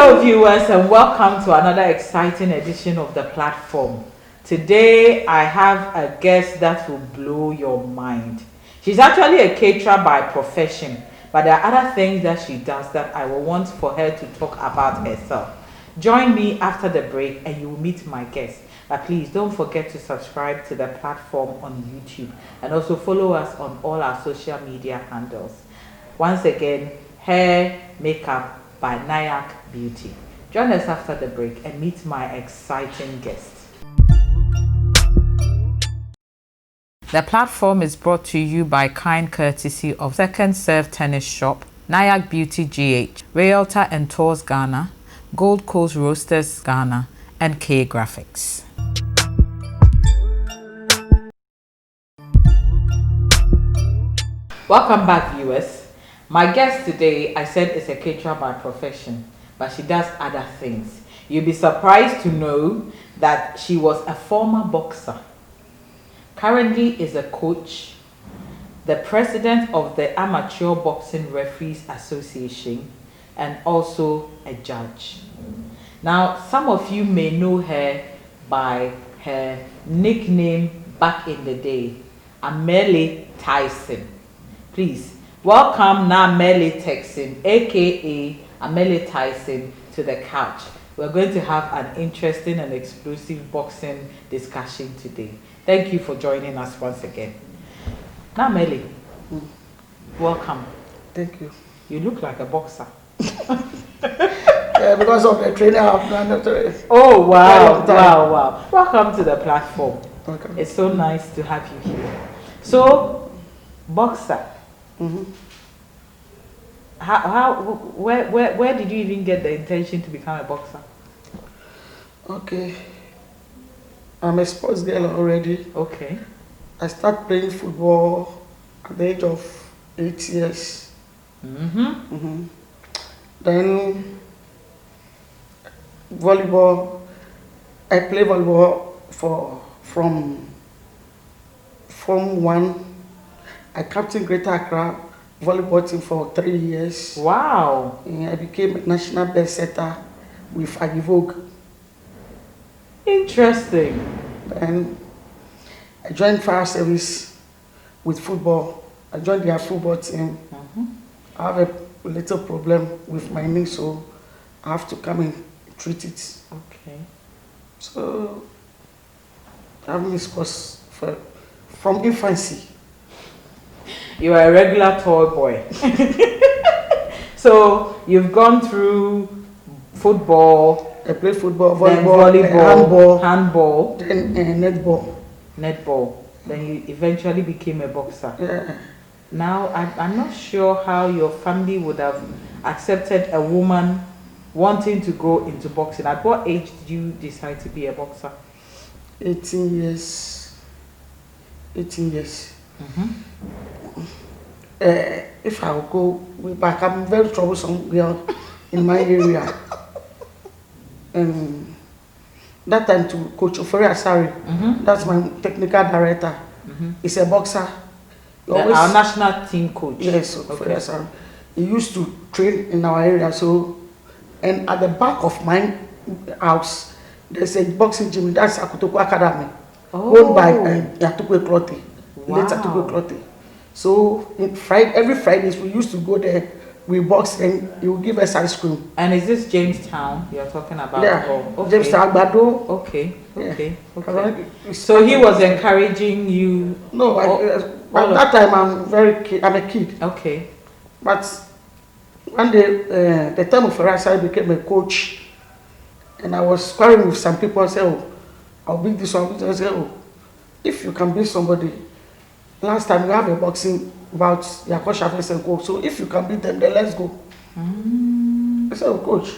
Hello viewers and welcome to another exciting edition of the platform. Today I have a guest that will blow your mind. She's actually a caterer by profession, but there are other things that she does that I will want for her to talk about herself. Join me after the break and you will meet my guest. But please don't forget to subscribe to the platform on YouTube and also follow us on all our social media handles. Once again, hair, makeup by Naa Beauty. Join us after the break and meet my exciting guest. The platform is brought to you by kind courtesy of Second Serve Tennis Shop, Naa Beauty GH, Realtor and Tours Ghana, Gold Coast Roasters Ghana, and K Graphics. Welcome back, viewers. My guest today, I said, is a caterer by profession, but she does other things. You'll be surprised to know that she was a former boxer. Currently is a coach, the president of the Amateur Boxing Referees Association, and also a judge. Now, some of you may know her by her nickname back in the day, Ameley Tyson. Please welcome Naa Ameley Turkson, aka Ameley Tyson, to the couch. We're going to have an interesting and explosive boxing discussion today. Thank you for joining us once again. Naa Ameley, welcome. Thank you. You look like a boxer. Yeah, because of the training I've done. Oh wow, wow. Welcome to the platform. Okay. It's so nice to have you here. So, boxer. Mm-hmm. Where did you even get the intention to become a boxer? Okay. I'm a sports girl already. Okay. I started playing football at the age of 8 years. Then volleyball. I play volleyball from Form 1. I captained Greater Accra volleyball team for 3 years. Wow. And I became a national best setter with Agivogue. Interesting. And I joined fire service with football. I joined their football team. I have a little problem with my knee, so I have to come and treat it. Okay. So I've been sports from infancy. You are a regular toy boy. So you've gone through football. I played football, volleyball, handball, then netball. Netball. Then you eventually became a boxer. Yeah. Now, I'm not sure how your family would have accepted a woman wanting to go into boxing. At what age did you decide to be a boxer? 18 years. 18 years. If I will go way back, I'm a very troublesome girl in my area. That time to Coach Ofori Asari, that's my technical director. He's a boxer. Our national team coach. Yes, Ofori Asari. He used to train in our area. So, and at the back of my house, there's a boxing gym. That's Akutoko Academy, owned by Yatukwe Clothing. Later to go clothing. So every Fridays we used to go there. We box and he will give us ice cream. And is this Jamestown you're talking about? Yeah, okay. Jamestown Agbado. Okay. Yeah. So he was encouraging you. No, at that time I'm a kid. Okay. But one day, the time of Ferrari, I became a coach, and I was sparring with some people. I said, "Oh, I'll beat this one." I said, "Oh, if you can beat somebody." Last time we have a boxing about Yakosh Chavez and Co. So if you can beat them, then let's go. I said, "Oh, coach,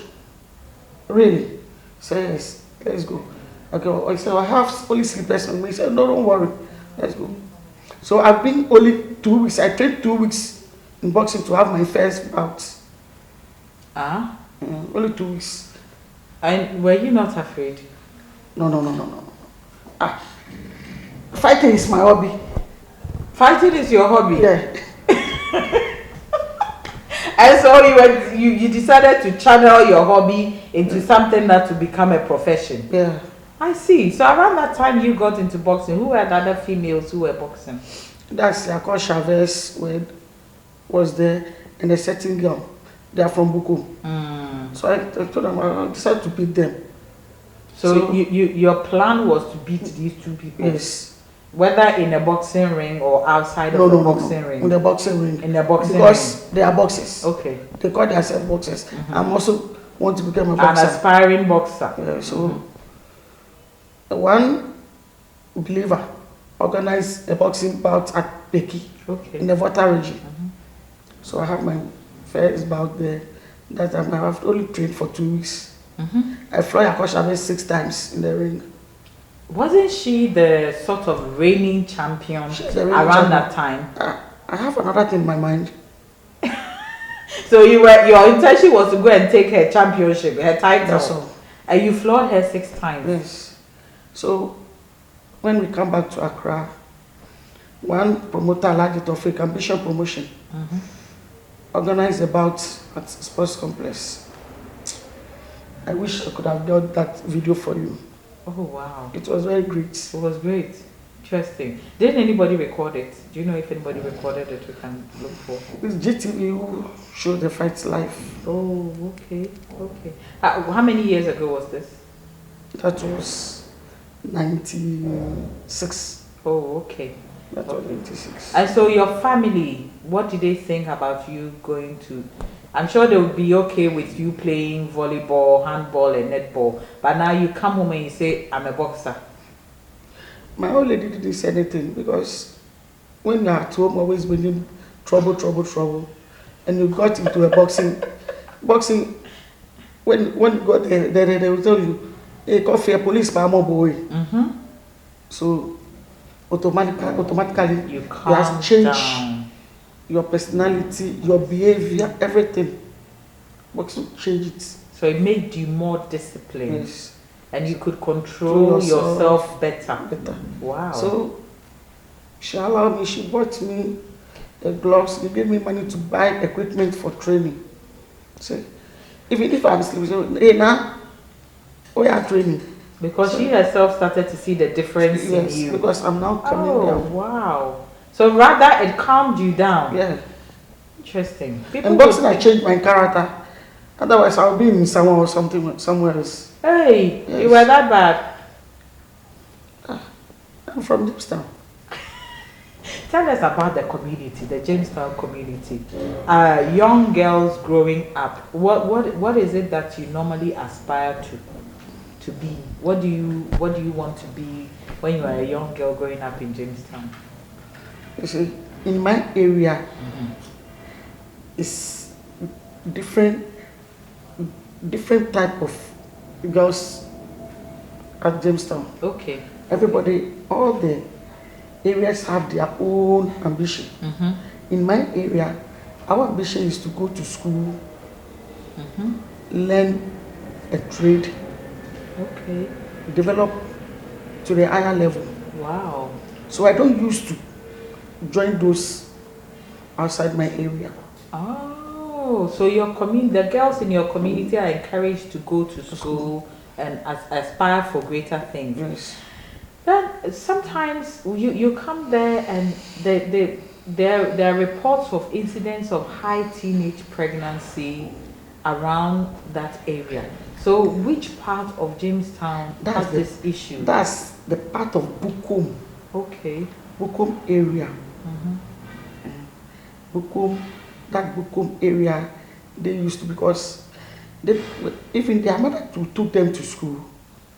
really?" He said, "Yes, let's go." Okay, I said, "I have only slippers on me." He said, "No, don't worry, let's go." So I've been only 2 weeks. I trained 2 weeks in boxing to have my first bout. Only 2 weeks. And were you not afraid? No. Fighting is my hobby. Fighting is your hobby? Yeah. And so you decided to channel your hobby into something that to become a profession. Yeah. I see. So around that time you got into boxing, who were the other females who were boxing? That's Yako Chavez was there, and a certain girl. They are from Buku. So I told them I decided to beat them. So your plan was to beat these two people? Yes. Whether in a boxing ring or outside of the boxing ring? In the boxing ring. In the boxing because ring. They are boxers. Okay. They call themselves boxers. I'm also want to become a boxer. An aspiring boxer. Yeah, so one believer organized a boxing bout at Peki in the Volta region. So I have my first bout there. That time I have only trained for 2 weeks. I fought Yako Chavez 6 times in the ring. Wasn't she the sort of reigning champion around that time? I have another thing in my mind. So your intention was to go and take her championship, her title. That's all. And you floored her 6 times. Yes. So when we come back to Accra, one promoter, Alhaji Tofik, Ambition Promotion, organized a bout at Sports Complex. I wish I could have done that video for you. Oh wow. It was very great. It was great. Interesting. Didn't anybody record it? Do you know if anybody recorded it we can look for? It's GTV who showed the fights live. Oh, okay. Okay. How many years ago was this? That was 96. Oh, okay. That was 96. And so your family, what did they think about you going to? I'm sure they would be okay with you playing volleyball, handball, and netball. But now you come home and you say, I'm a boxer. My old lady didn't say anything because when you're at home, always winning trouble, and you got into a boxing, when you got there, they will tell you, hey, coffee, a police, boy. So automatically, you have changed down. Your personality, your behavior, everything. Boxing changed it. So it made you more disciplined. Yes. And you could control yourself better. Wow. So she allowed me, she bought me the gloves, they gave me money to buy equipment for training. So even if I'm sleeping, hey now, we are training. Because she herself started to see the difference in you. Because I'm now coming down. Wow. So rather it calmed you down. Yeah. Interesting. And boxing I changed my character. Otherwise I'll be in someone or something somewhere else. Hey, yes. You were that bad. I'm from Jamestown. Tell us about the community, the Jamestown community. Young girls growing up. What is it that you normally aspire to be? What do you want to be when you are a young girl growing up in Jamestown? You see, in my area, it's different type of girls at Jamestown. Okay. Everybody, all the areas have their own ambition. In my area, our ambition is to go to school, learn a trade, develop to the higher level. Wow. So I don't used to join those outside my area. Oh, so the girls in your community are encouraged to go to school and aspire for greater things. Yes. Then sometimes you come there and there are reports of incidents of high teenage pregnancy around that area. So which part of Jamestown has this issue? That's the part of Bukum. Okay. Bukum area. That Bukum area, they used to, because even their mother took them to school,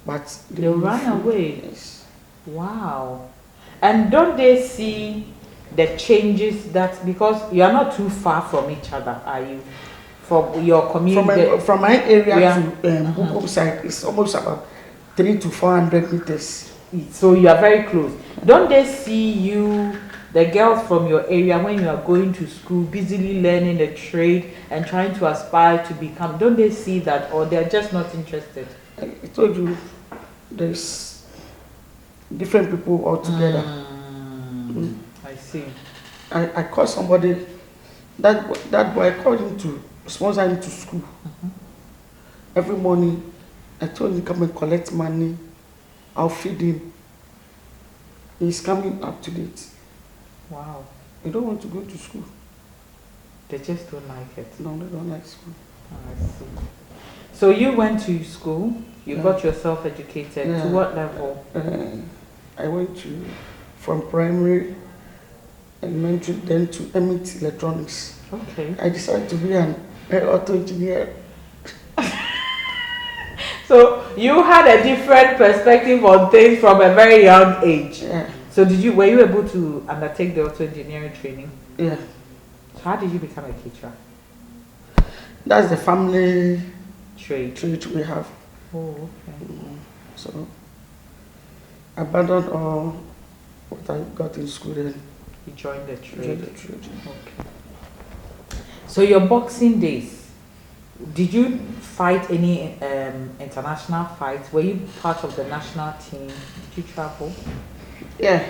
but they ran away. Yes. Wow. And don't they see the changes that, because you are not too far from each other, are you? From your community? From my area to Bukum side, it's almost about 300 to 400 meters. So you are very close. Don't they see you, the girls from your area, when you are going to school, busily learning the trade and trying to aspire to become, don't they see that, or they're just not interested? I told you, there's different people altogether. I see. I call somebody That boy, I called him to sponsor him to school. Every morning, I told him come and collect money. I'll feed him. He's coming up to date. Wow. They don't want to go to school. They just don't like it. No, they don't like school. Oh, I see. So you went to school, you Yeah. got yourself educated. Yeah. To what level? I went from primary, elementary, then to Ameley Electronics. Okay. I decided to be an auto engineer. So you had a different perspective on things from a very young age. Yeah. So were you able to undertake the auto engineering training? Yeah. So how did you become a caterer? That's the family Trade. trade we have. Oh, okay. So I abandoned all what I got in school then. You joined the trade. Joined the trade. Okay. So your boxing days, did you fight any international fights? Were you part of the national team? Did you travel? Yeah.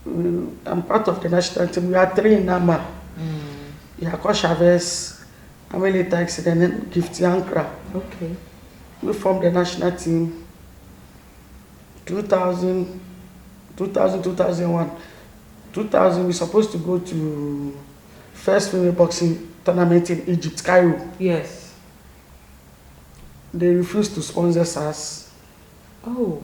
I'm part of the national team. We are 3 in Nama. Yako Chavez, Ameley Tyson, and then Gifty Ankra. Okay. We formed the national team 2000, 2001. 2000, we're supposed to go to first female boxing tournament in Egypt, Cairo. Yes. They refused to sponsor us. Oh.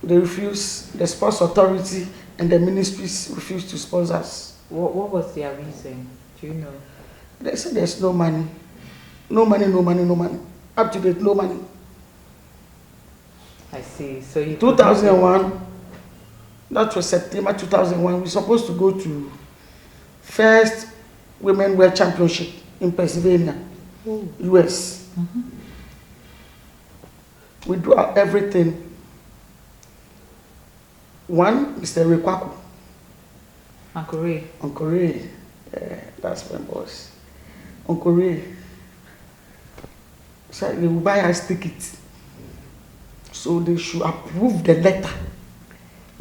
They refused, the sports authority and the ministries refused to sponsor us. What was their reason? Do you know? They said there's no money. No money, no money, no money. Up to date, no money. I see. So you 2001, that was September 2001, we're supposed to go to first Women World Championship in Pennsylvania, US. We do everything. One is the Rekwaku. Uncle Ray. Uncle Ray, that's my boss. Uncle Ray. So they will buy us tickets. So they should approve the letter.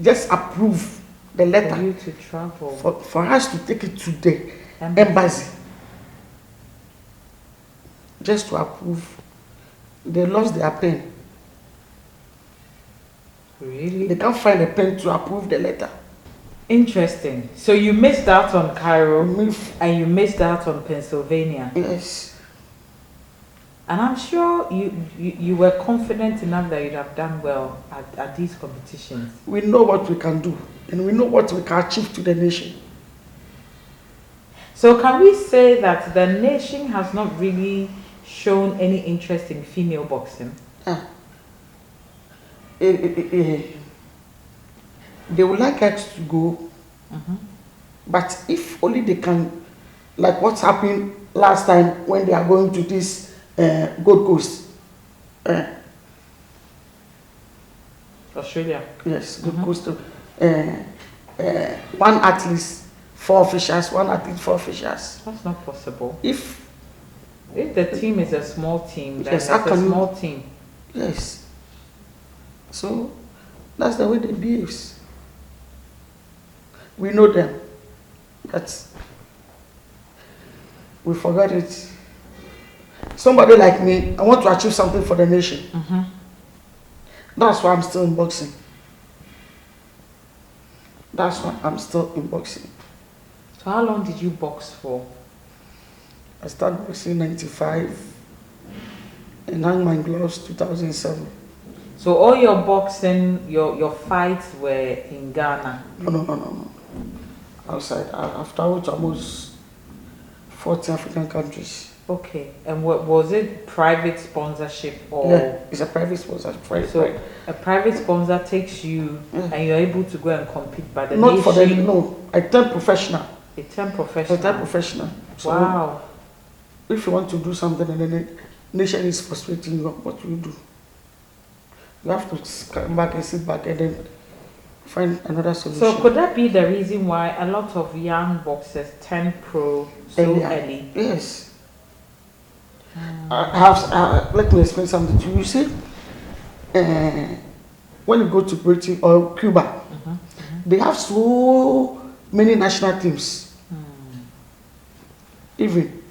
Just approve the letter. For you to travel. For us to take it to the embassy. Just to approve. They lost their pen. Really? They can't find a pen to approve the letter. Interesting. So you missed out on Cairo and you missed out on Pennsylvania. Yes. And I'm sure you were confident enough that you'd have done well at these competitions. We know what we can do and we know what we can achieve to the nation. So can we say that the nation has not really shown any interest in female boxing? They would like us to go, but if only they can, like what's happened last time when they are going to this Gold Coast. Australia. Yes, Gold Coast. One athlete, 4 officials, one athlete, 4 officials. That's not possible. If the team is a small team, then yes, it's a small team. Yes. So that's the way they behave. We know them, but we forgot it. Somebody like me, I want to achieve something for the nation. That's why I'm still in boxing. That's why I'm still in boxing. So how long did you box for? I started boxing in 95 and hung my gloves 2007. So all your boxing, your fights were in Ghana? No. Outside. I've traveled to almost 40 African countries. Okay. And was it private sponsorship or? Yeah, it's a private sponsorship. So a private sponsor takes you and you're able to go and compete by the Not nation? for them, no. I turn professional. A term professional? I turn professional. So wow. if you want to do something and then the nation is frustrating you, what do you do? You have to come back and sit back and then find another solution. So could that be the reason why a lot of young boxers turn pro so early? Yes. Let me explain something to you. You see, when you go to Britain or Cuba, they have so many national teams. Even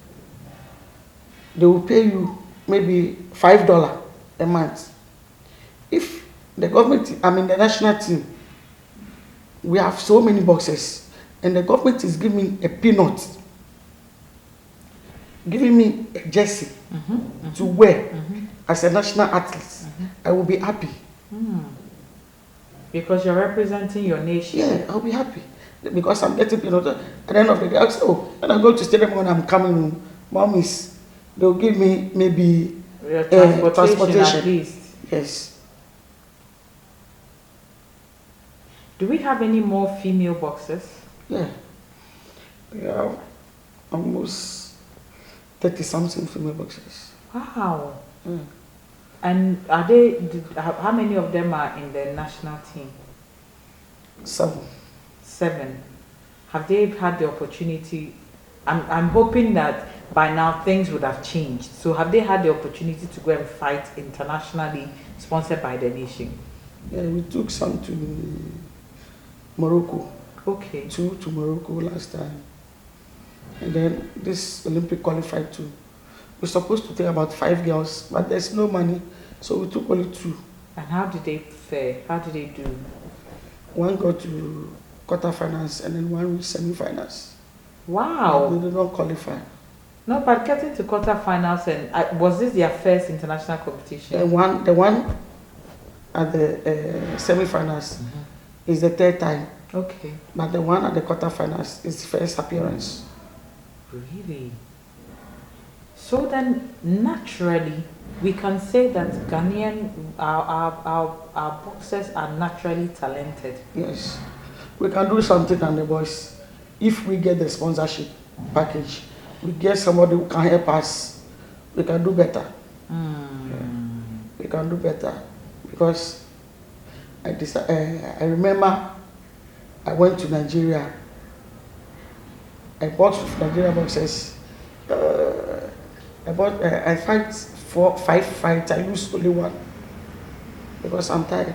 they will pay you maybe $5 a month. If the government, I mean the national team, we have so many boxes, and the government is giving me a peanut, giving me a jersey to wear as a national athlete, I will be happy. Because you're representing your nation. Yeah, I'll be happy. Because I'm getting peanut. At the end of the day, I'll say, oh, when I go to stadium when I'm coming home, mommies, they'll give me maybe transportation at least. Yes. Do we have any more female boxers? Yeah. We have almost 30-something female boxers. Wow. And are they? How many of them are in the national team? 7. 7. Have they had the opportunity? I'm hoping that by now things would have changed. So have they had the opportunity to go and fight internationally, sponsored by the nation? Yeah, we took some to Morocco. Okay. 2 to Morocco last time. And then this Olympic qualified 2. We're supposed to take about 5 girls, but there's no money, so we took only 2. And how did they fare? How did they do? One got to quarterfinals and then one reached semi-finals. Wow. They did not qualify. No, but getting to quarterfinals, and was this their first international competition? The one at the semi-finals is the 3rd time. Okay. But the one at the quarterfinals is the first appearance. Really? So then, naturally, we can say that Ghanaian, our boxers are naturally talented. Yes. We can do something on the boys. If we get the sponsorship package, we get somebody who can help us, we can do better. Yeah. We can do better. Because I remember I went to Nigeria. I boxed with Nigerian boxers. I fight 5 fights. I lose only 1 because I'm tired.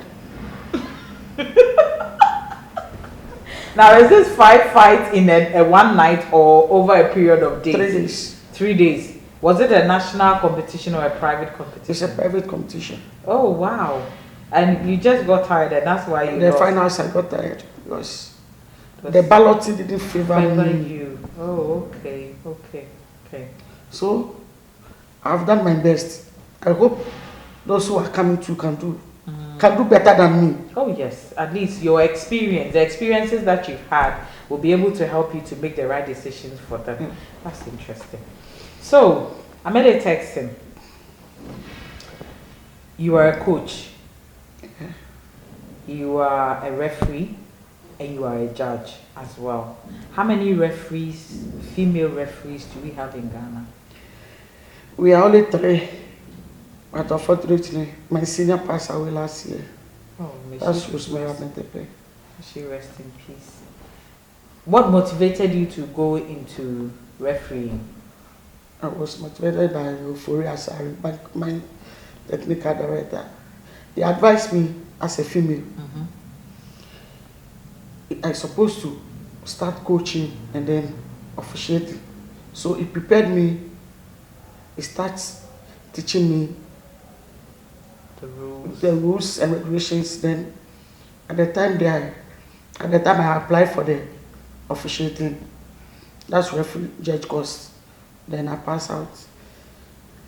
Now, is this 5 fights in a one night or over a period of days? 3 days. 3 days. Was it a national competition or a private competition? It's a private competition. Oh wow! And you just got tired, and that's why you. The finals, I got tired because the balloting didn't favor you. Oh, okay. So I've done my best. I hope those who are coming to can do better than me. Oh yes, at least your experience, the experiences that you've had will be able to help you to make the right decisions for them. That's interesting. So, Ameley Turkson, you are a coach, you are a referee, and you are a judge as well. How many referees, female referees, do we have in Ghana? We are only 3, but unfortunately, my senior passed away last year. Oh, That's Rosemary Abentepe. She rest in peace. What motivated you to go into refereeing? I was motivated by Euphoria Asari, my technical director. He advised me as a female. I supposed to start coaching and then officiating. So he prepared me. He starts teaching me the rules and regulations. Then at the time I applied for the officiating, that's referee judge course. Then I passed out.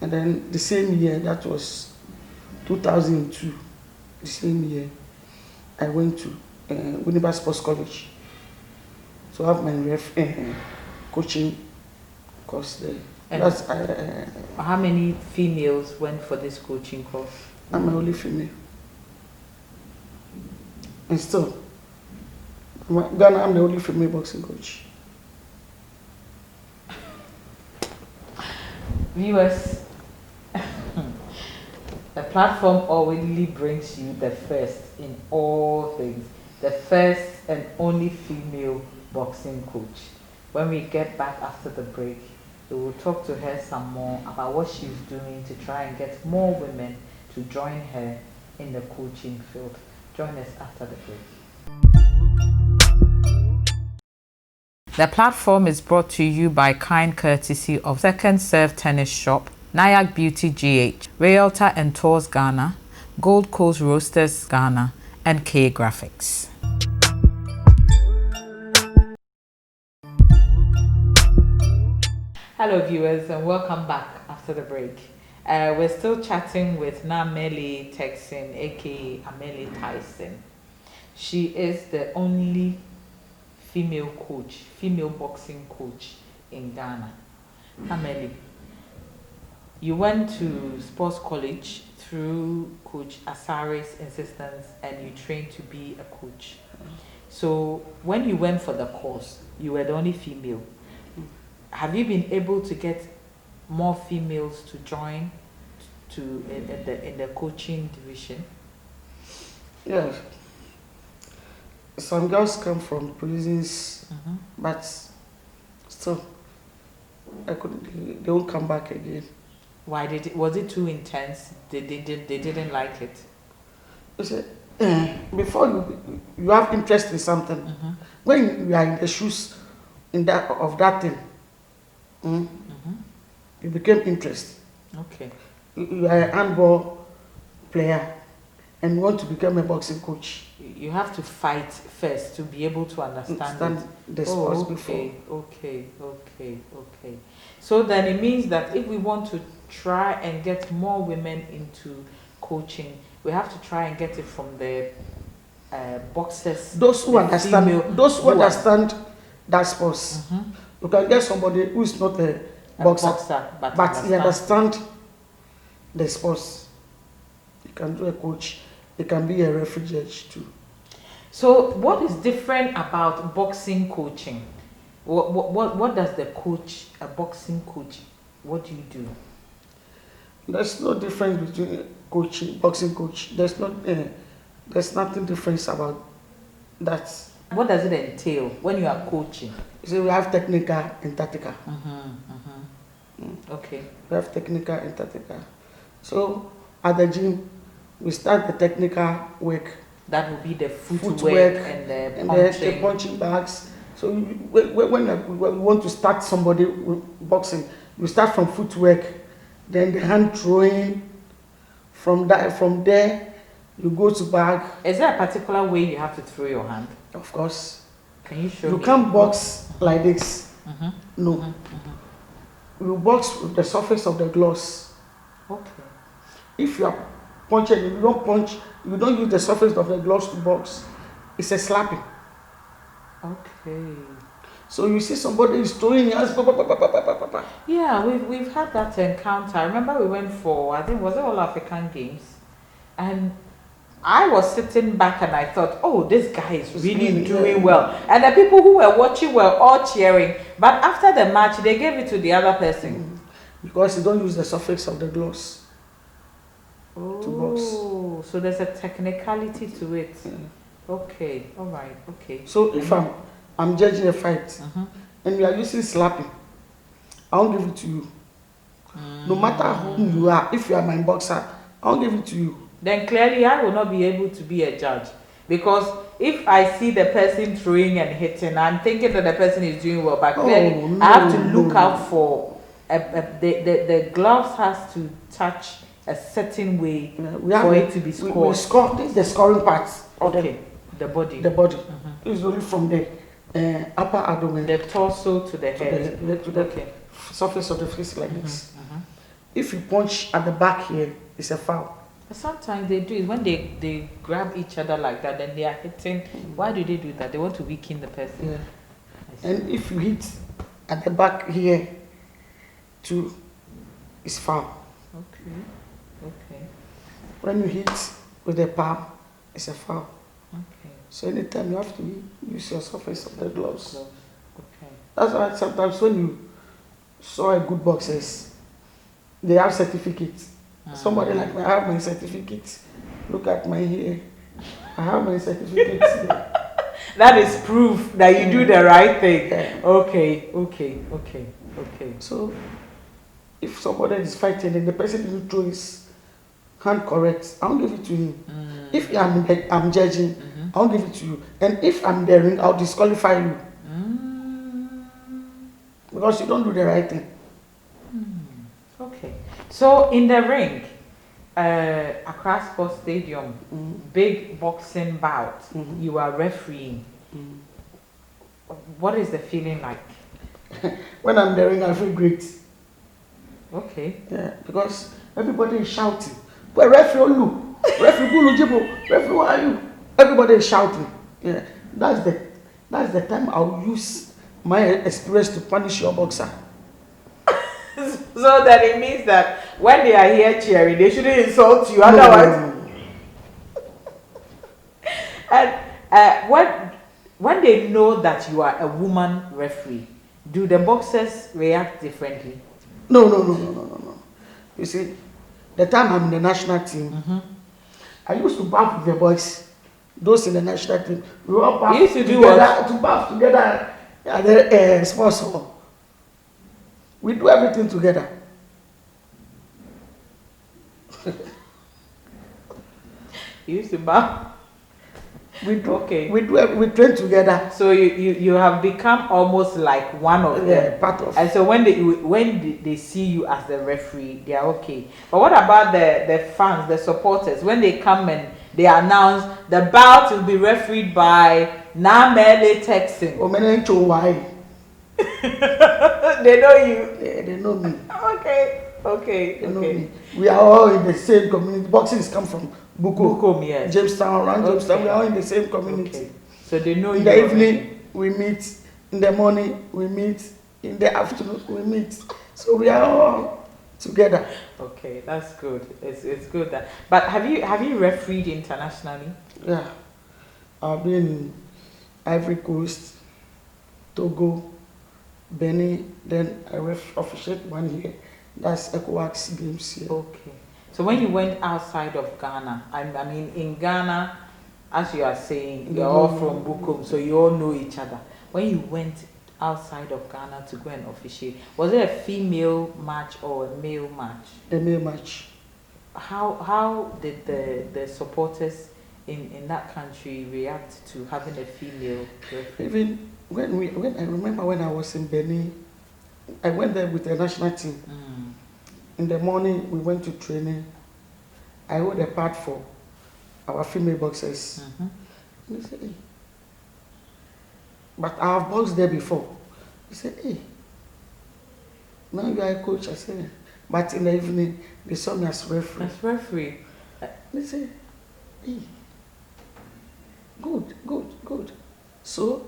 And then the same year, that was 2002, the same year, I went to Winnipeg Sports College. So I have my coaching course there. And how many females went for this coaching course? I'm the only female. And still, Ghana, I'm the only female boxing coach. Viewers, the platform already brings you the first in all things, the first and only female boxing coach. When we get back after the break, we will talk to her some more about what she's doing to try and get more women to join her in the coaching field. Join us after the break. The platform is brought to you by kind courtesy of Second Serve Tennis Shop, Nayak Beauty GH, Realtor and Tours Ghana, Gold Coast Roasters Ghana, and K Graphics. Hello viewers, and welcome back after the break. We're still chatting with Naa Ameley Turkson, aka Ameley Tyson. She is the only female boxing coach in Ghana. Ameley, you went to sports college through Coach Asare's insistence and you trained to be a coach. So when you went for the course, you were the only female. Have you been able to get more females to join in the coaching division? Yes. Some girls come from prisons, but still, they won't come back again. Why was it too intense? They didn't like it. You see, before you have interest in something, when you are in the shoes of that thing, you became interested. Okay. You are a handball player and you want to become a boxing coach. You have to fight first to be able to understand the sports before. Okay. So then it means that if we want to try and get more women into coaching, we have to try and get it from the boxers. Those who understand that sports. You can get somebody who is not a boxer but he understands the sports. You can do a coach. You can be a referee judge too. So what is different about boxing coaching? What does a boxing coach, what do you do? There's no difference between boxing coach. There's nothing different about that. What does it entail when you are coaching? You see, we have technical and tactical. Okay. We have technical and tactical. So at the gym, we start the technical work. That will be the footwork and the punching bags. So when we want to start somebody with boxing, we start from footwork, then the hand throwing. From there, you go to bag. Is there a particular way you have to throw your hand? Of course. Can you show me? You can't box like this. No. You box with the surface of the gloves. Okay. If you are punching, you don't punch, you don't use the surface of the gloves to box. It's a slapping. Okay. So you see somebody is throwing your hands. Yeah, we've had that encounter. I remember we went for, I think, was it All African Games? And I was sitting back and I thought, oh, this guy is really doing well. And the people who were watching were all cheering. But after the match, they gave it to the other person. Because you don't use the surface of the gloves to box. Oh, so there's a technicality to it. Okay, all right, okay. So if I'm judging a fight and you are using slapping, I won't give it to you. No matter who you are, if you are my boxer, I won't give it to you. Then clearly I will not be able to be a judge. Because if I see the person throwing and hitting, I'm thinking that the person is doing well, but clearly I have to look out for the gloves has to touch a certain way for it to be scored. We score, this is the scoring part. Okay, the body. The body. It's only from the upper abdomen. The torso to the head. To the surface of the face like this. If you punch at the back here, it's a foul. Sometimes they do it when they grab each other like that, then they are hitting. Why do they do that? They want to weaken the person. Yeah. And if you hit at the back here, too, it's foul. Okay. When you hit with the palm, it's a foul. Okay. So anytime you have to use your surface of the gloves. Okay. That's why sometimes when you saw a good boxers, they have certificates. Somebody like me, I have my certificate. Look at my hair. I have my certificates here. That is proof that you do the right thing. Yeah. Okay. So, if somebody is fighting and the person didn't throw his hand correct, I won't give it to him. If I'm judging, I won't give it to you. And if I'm daring, I'll disqualify you. because you don't do the right thing. Okay. So in the ring, Accra Sports Stadium, big boxing bout, you are refereeing. What is the feeling like? When I'm in the ring, I feel great. Okay. Yeah, because everybody is shouting. But referee, you, referee, Gulu Jibo, referee, where are you? Everybody is shouting. Yeah, that's the time I'll use my experience to punish your boxer. So that it means that when they are here cheering, they shouldn't insult you. Otherwise, No. and when they know that you are a woman referee, do the boxers react differently? No. You see, the time I'm in the national team, I used to bath with the boys. Those in the national team, we all bath You used to do together, to bath together at the sports hall. We do everything together. You used to bow. We do. Okay. We train together. So you have become almost like one of them. Part of. And so when they see you as the referee, they are okay. But what about the fans, the supporters? When they come and they announce the bout will be refereed by Naa Ameley Turkson. Why? They know you. Yeah, they know me. Okay. They know me. We are all in the same community. Boxing is come from Bukom, yes. Jamestown, around Jamestown. We are all in the same community. Okay. So they know in you. In the evening, we meet. In the morning, we meet. In the afternoon, we meet. So we are all together. Okay, that's good. It's good that. But have you refereed internationally? Yeah, I've been in Ivory Coast, Togo, Benin. Then I officiate one here. That's ECOWAS games here. Okay. So when you went outside of Ghana, I mean in Ghana, as you are saying, you're all from Bukom, so you all know each other. When you went outside of Ghana to go and officiate, was it a female match or a male match? A male match. How did the supporters in that country react to having a female referee? Even when I remember when I was in Benin, I went there with the national team. In the morning, we went to training. I hold a part for our female boxers. They said, hey. But I have boxed there before. He said, hey, now you are a coach. I said, but in the evening, they saw me as referee. As referee? They said, hey, good. So,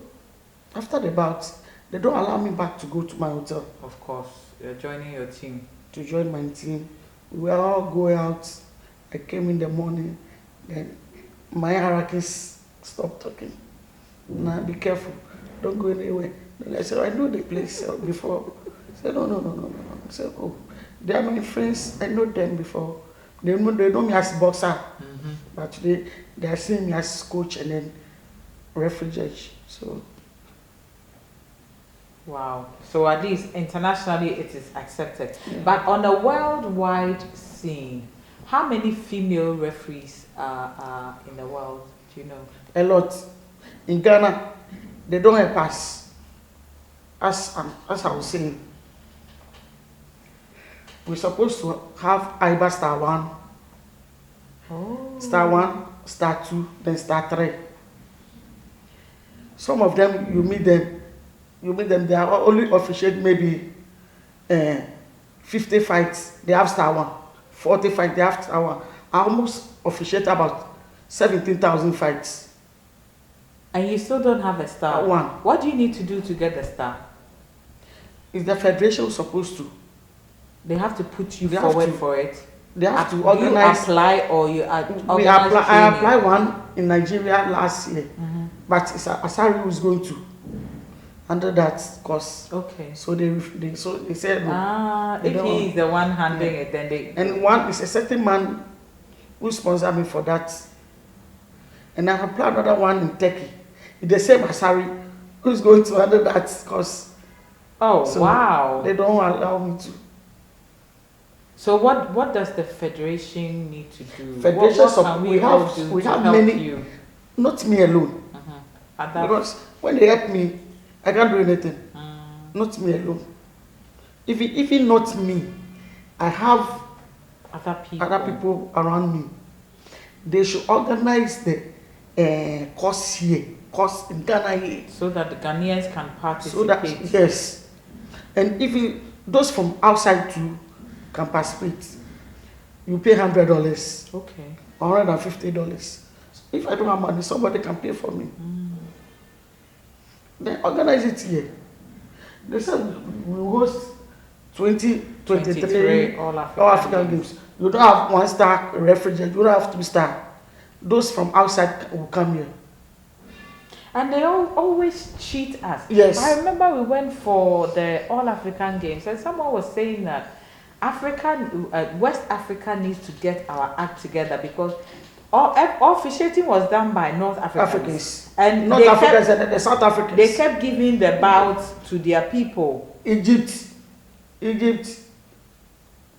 after the bout, they don't allow me back to go to my hotel. Of course, you're joining your team. To join my team. We were all going out. I came in the morning. Then my hierarchies stopped talking. Now be careful. Don't go anywhere. Then I said, I know the place before. I said, no. I said, oh, they are my friends. I know them before. They know me as boxer. But today they are seeing me as coach and then referee judge. So. Wow. So at least internationally it is accepted. Yeah. But on a worldwide scene, how many female referees are in the world? Do you know? A lot. In Ghana, they don't help us. As I was saying, we're supposed to have IBA Star 1, Star 1, Star 2, then Star 3. Some of them, you meet them, they are only officiate maybe 50 fights, they have Star 1. 40 fights, they have Star 1. I almost officiate about 17,000 fights. And you still don't have a star? One. What do you need to do to get the star? Is the federation supposed to? They have to put you forward for it? They have to organize. You apply or you organize I applied one in Nigeria last year, but it's Asari who is going to handle that course. Okay. So they said if he is the one handling it, then they. And one is a certain man who sponsored me for that, and I applied another one in Turkey. It's the same Asari who is going to handle that course. Oh, so wow! They don't allow me to. So what does the federation need to do? Federation, we have many. You? Not me alone. Because when they help me, I can't do anything. Not me alone. Even not me, I have Other people. people around me. They should organize the course here, course in Ghana here, So that the Ghanaians can so that participate. yes, and even those from outside too can participate. You pay $100, Okay. $150. If I don't have money, somebody can pay for me. Then organize it here. They said we host 2023 23 All African Games. You don't have 1-star refrigerator, you don't have 2-star. Those from outside will come here. And they always cheat us. Yes. I remember we went for the All African Games, and someone was saying that West Africa needs to get our act together because all officiating was done by North Africans. And North Africans and the South Africans. They kept giving the bouts to their people. Egypt,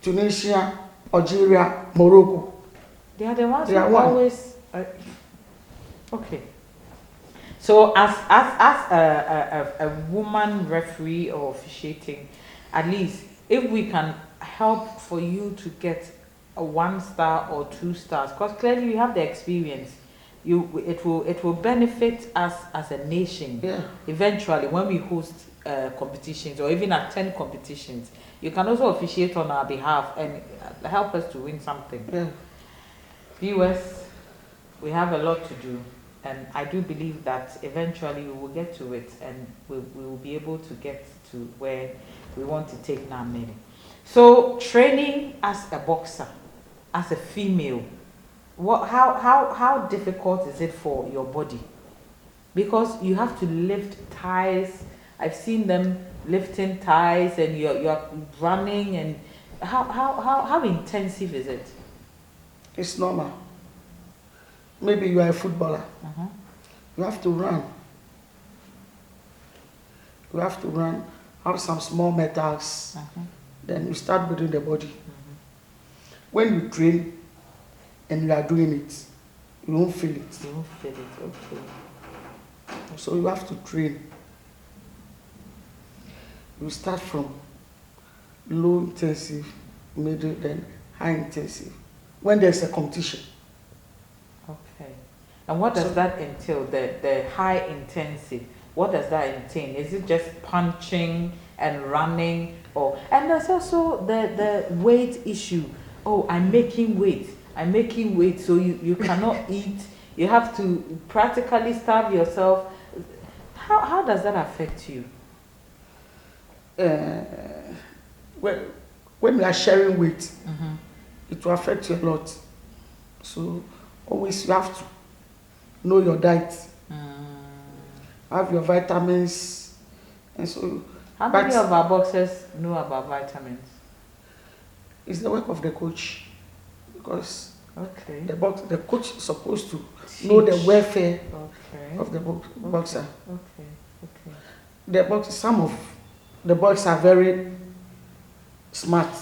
Tunisia, Algeria, Morocco. They are the ones They who are one. always. Okay. So as a woman referee or officiating, at least if we can help for you to get a 1-star or 2 stars, because clearly you have the experience, it will benefit us as a nation. Yeah. Eventually when we host competitions or even attend competitions, you can also officiate on our behalf and help us to win something. Yeah. Viewers, we have a lot to do, and I do believe that eventually we will get to it, and we will be able to get to where we want to take Naa Ameley. So training as a boxer, as a female, how difficult is it for your body? Because you have to lift ties. I've seen them lifting ties, and you're running, and how intensive is it? It's normal. Maybe you are a footballer. You have to run. You have to run, have some small metals. Then you start building the body. When you train and you are doing it, you won't feel it. You won't feel it, okay. So you have to train. You start from low intensive, middle, then high intensive. When there's a competition. Okay. And what does that entail? The high intensive. What does that entail? Is it just punching and running, and there's also the weight issue. Oh, I'm making weight, so you cannot eat. You have to practically starve yourself. How does that affect you? When you are sharing weight, it will affect you a lot. So always you have to know your diet, have your vitamins, and so. How many of our boxers know about vitamins? It's the work of the coach, because the coach is supposed to know the welfare of the boxer. Some of the boys are very smart,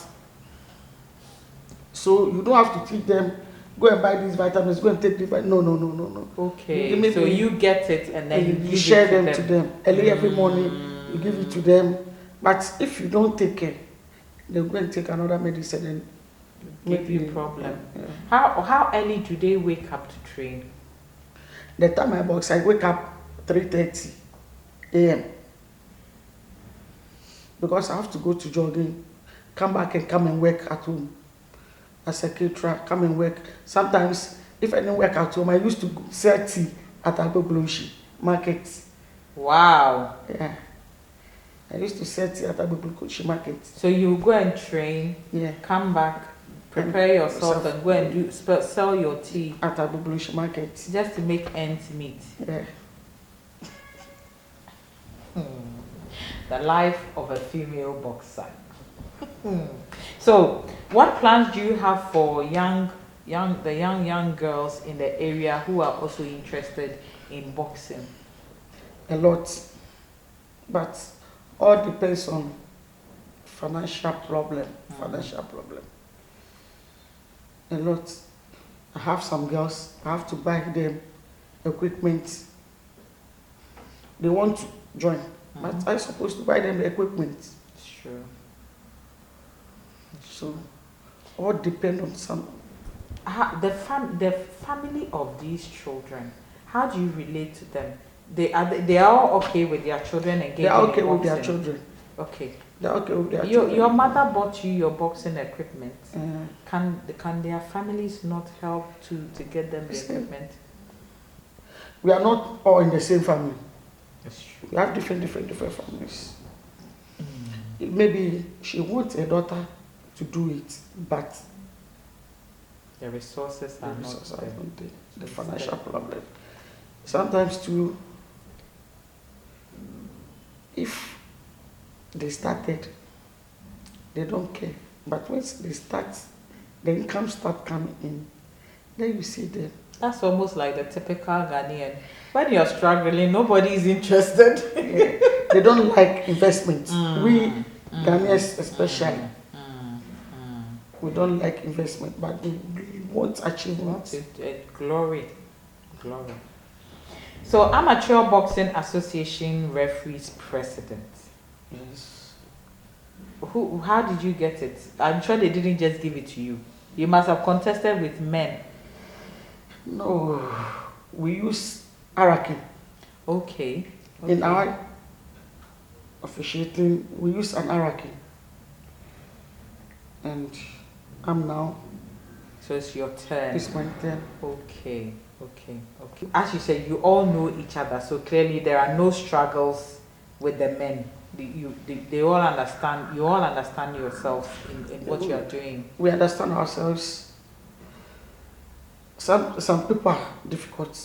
so you don't have to teach them, go and buy these vitamins, go and take the vitamins. No. Okay, so you get it and then you share them to them. Early every morning, you give it to them. But if you don't take care, they'll go and take another medicine and give you problem. Yeah. How early do they wake up to train? The time I box, I wake up 3:30 a.m. because I have to go to jogging, come back and come and work at home. As a caterer, come and work. Sometimes, if I didn't work at home, I used to sell tea at Agbogbolonshi market. Wow. Yeah. I used to sell tea at Agbogbolonshi market. So you go and train, come back, prepare yourself and go and sell your tea at Agbogbolonshi market. Just to make ends meet. Yeah. The life of a female boxer. So, what plans do you have for young girls in the area who are also interested in boxing? A lot, but all depends on financial problem. A lot. I have some girls, I have to buy them equipment. They want to join, but I'm supposed to buy them the equipment. Sure. So, all depend on some. The family of these children, how do you relate to them? They are all okay with their children engaging They are okay in with their boxing? children. Okay. They are okay with their children. Your mother bought you your boxing equipment. Uh, Can their families not help to get them the equipment? we are not all in the same family. That's true. We have different families. Maybe she wants a daughter to do it, but The resources are not there. the financial problem. Sometimes too, if they started, they don't care. But once they start, the income start coming in, then you see them. That's almost like the typical Ghanaian. When you're struggling, nobody is interested. Yeah. They don't like investment. We Ghanaians especially, we don't like investment, but we want achievement. Glory. So, Amateur Boxing Association Referees President. Yes. How did you get it? I'm sure they didn't just give it to you. You must have contested with men. No, we use Arakin. Okay. In our officiating, we use an Arakin. And I'm now. So it's your turn. It's my turn. Okay. As you said, you all know each other, so clearly there are no struggles with the men. They all understand. You all understand yourselves in what you are doing. We understand ourselves. Some people are difficult,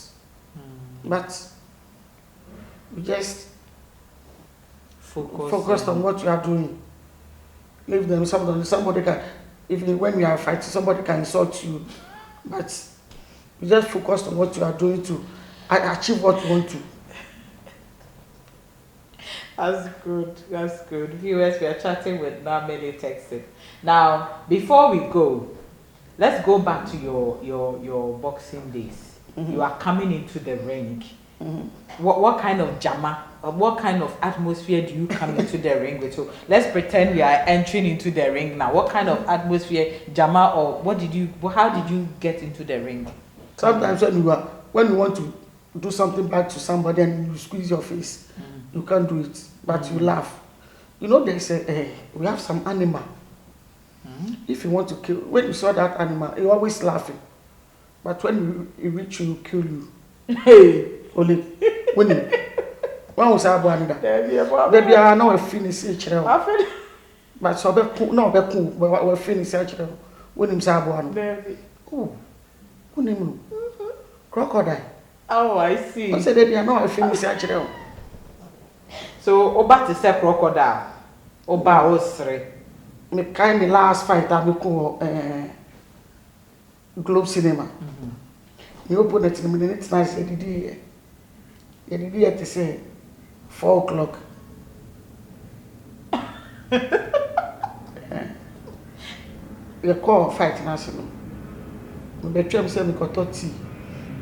but we just focus on what you are doing. Leave them. Somebody can, even when you are fighting, somebody can insult you, but you just focus on what you are doing to achieve what you want to. That's good. Viewers, we are chatting with Naa Ameley Turkson. Now, before we go, let's go back to your boxing days. You are coming into the ring. What kind of jama, what kind of atmosphere do you come into the ring with? So let's pretend we are entering into the ring now. What kind of atmosphere, jama, or how did you get into the ring? Sometimes when you want to do something bad to somebody and you squeeze your face, you can't do it, but you laugh. You know, they say, we have some animal. If you want to kill, when you saw that animal, you're always laughing. But when you reach you, kill you. Hey! Only when you was able to there are no finish each other. But so we're finish each other. When him say oh, when him crocodile. Oh, I see. I said there are no finish each other. So Oba to say crocodile. Oba osre. Me kind of last fight I go Globe Cinema. You open it in minutes nice you did to say 4 o'clock. You call fight national. Me betwem say me got 30.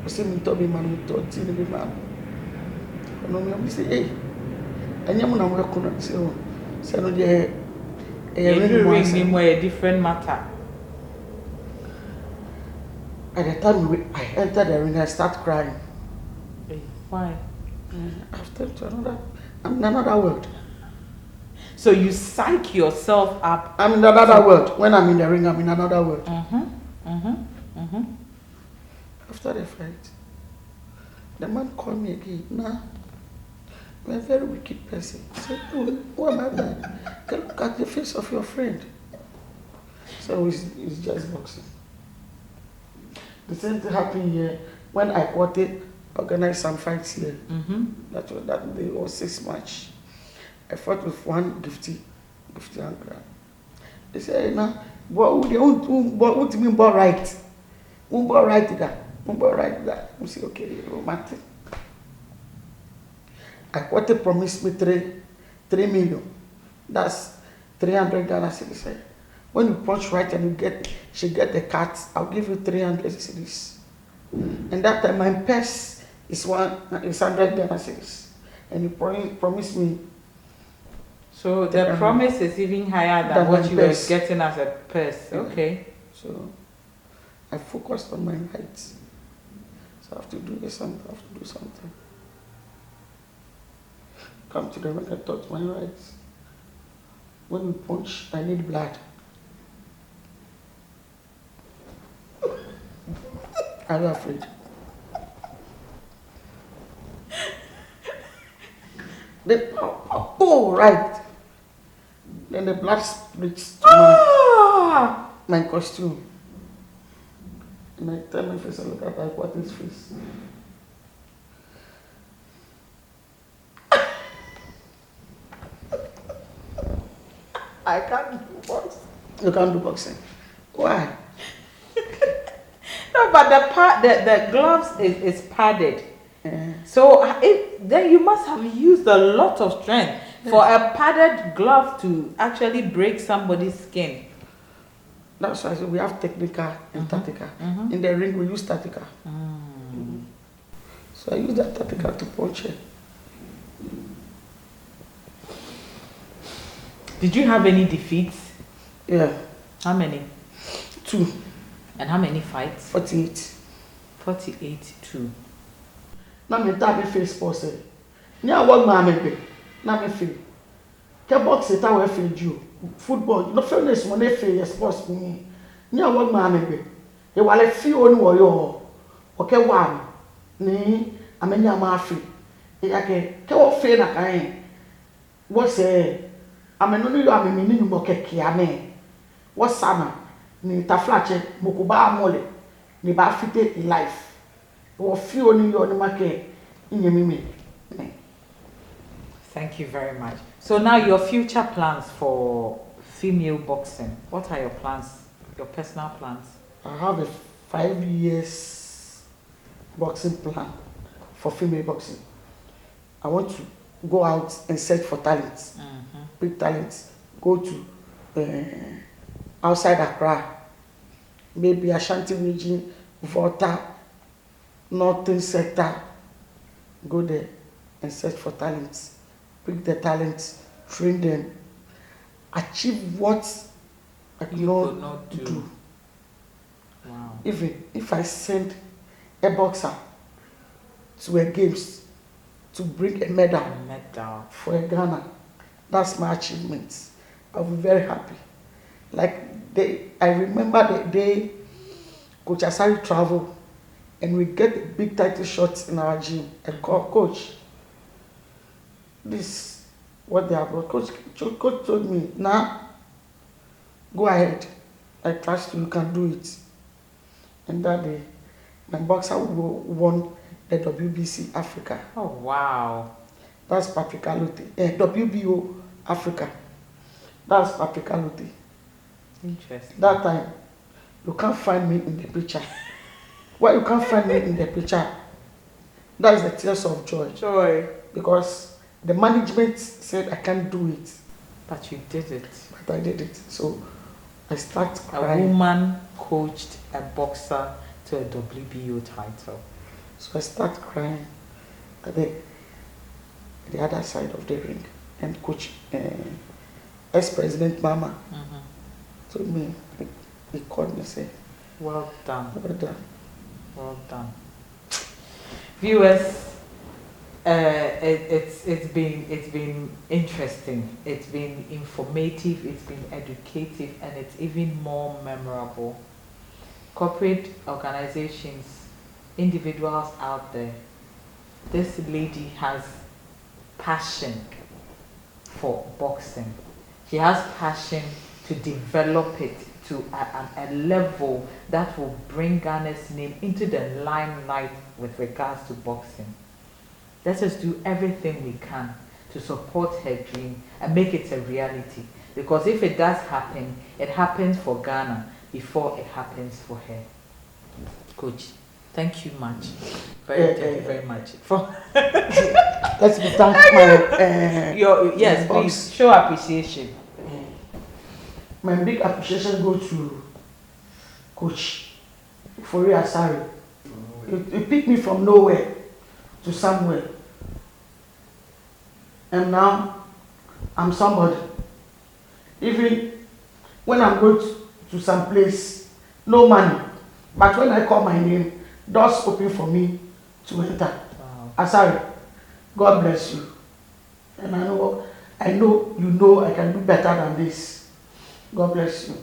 I say me to be man 30 ni be man. No me say hey. Anya mo na mo ko no say no dey a different matter. At the time I entered the ring, I start crying. Why? After another world. So you psych yourself up. I'm in another world. When I'm in the ring, I'm in another world. After the fight, the man called me again. Nah, you're a very wicked person. I said, oh, what am I doing? Look at the face of your friend. So it's just boxing. The same thing happened here when I organized some fights here. That day was 6 March. I fought with one gifty uncle. They said, "Nah, what do you mean ball right? Who ball right that? Who ball right that?" I say, "Okay, romantic." I promised me 3 million. That's 300 Ghana cedis. When you punch right and she get the cut, I'll give you 300 cedis. And that time my purse is 100 Ghana cedis. And you promised me So the promise is even higher than what you were getting as a purse. Yeah. Okay. So I focused on my rights. So I have to do something. I have to do something. Come to the when I taught my rights. When we punch, I need blood. Are you afraid? Right. Then the blood splits to my costume. And I turn my face and look at like, what is face? I can't do boxing. You can't do boxing. Why? No, but the gloves is padded. So then you must have used a lot of strength for a padded glove to actually break somebody's skin. That's why we have technical and tactical. In the ring, we use tactical. So I use that tactical to punch it. Did you have any defeats? Yeah. How many? 2. And how many fights? 48. 48-2. Now me tap me face pose. Ni awon ma me pe. Na me feel. Ke box it we feel you. Football, no fairness mo na feel sports me. Ni awon ma me pe. E wale fi oni wo yo. O ke wa ni amenya ma fi. E yake ke wo fe na kan. Wo say ameno no yo amemi ni mo keke ame. Wo sana ni taflache mokuba amole. Ni ba fite in life. Thank you very much. So now your future plans for female boxing. What are your plans, your personal plans? I have a 5 years boxing plan for female boxing. I want to go out and search for talents, big talents. Go to outside Accra, maybe Ashanti region, Volta, Northern sector. Go there and search for talents, pick the talents, train them, achieve what I could not do. Wow. Even if I send a boxer to a games to bring a medal for a Ghana, that's my achievement. I'll be very happy. I remember the day Coach Asari traveled and we get big title shots in our gym. And coach, this what they have brought. Coach told me, "Nah, go ahead. I trust you. You can do it." And that day, my boxer won the WBC Africa. Oh wow! That's practicality. WBO Africa. That's practicality. Interesting. That time, you can't find me in the picture. Why you can't find me in the picture? That is the tears of joy. Joy. Because the management said I can't do it. But you did it. But I did it. So I start crying. A woman coached a boxer to a WBO title. So I start crying at the other side of the ring. And coach, ex-president Mama, told me, he called me and said, well done. Well done. Well done. Viewers, it's been interesting, it's been informative, it's been educative, and it's even more memorable. Corporate organizations, individuals out there, this lady has passion for boxing. She has passion to develop it to a level that will bring Ghana's name into the limelight with regards to boxing. Let us do everything we can to support her dream and make it a reality. Because if it does happen, it happens for Ghana before it happens for her. Coach, thank you much. Thank you very much. Let's be thank my yes, please show appreciation. My big appreciation goes to Coach Fori Asari. He picked me from nowhere to somewhere. And now I'm somebody. Even when I'm going to some place, no money. But when I call my name, doors open for me to enter. Wow. Asari, God bless you. And I know you know I can do better than this. God bless you.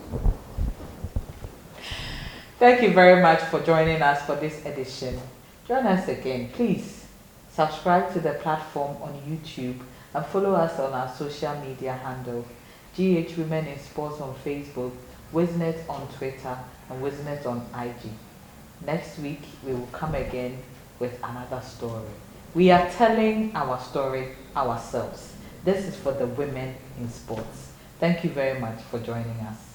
Thank you very much for joining us for this edition. Join us again. Please subscribe to the platform on YouTube and follow us on our social media handle. GH Women in Sports on Facebook, Wisnet on Twitter, and Wisnet on IG. Next week, we will come again with another story. We are telling our story ourselves. This is for the women in sports. Thank you very much for joining us.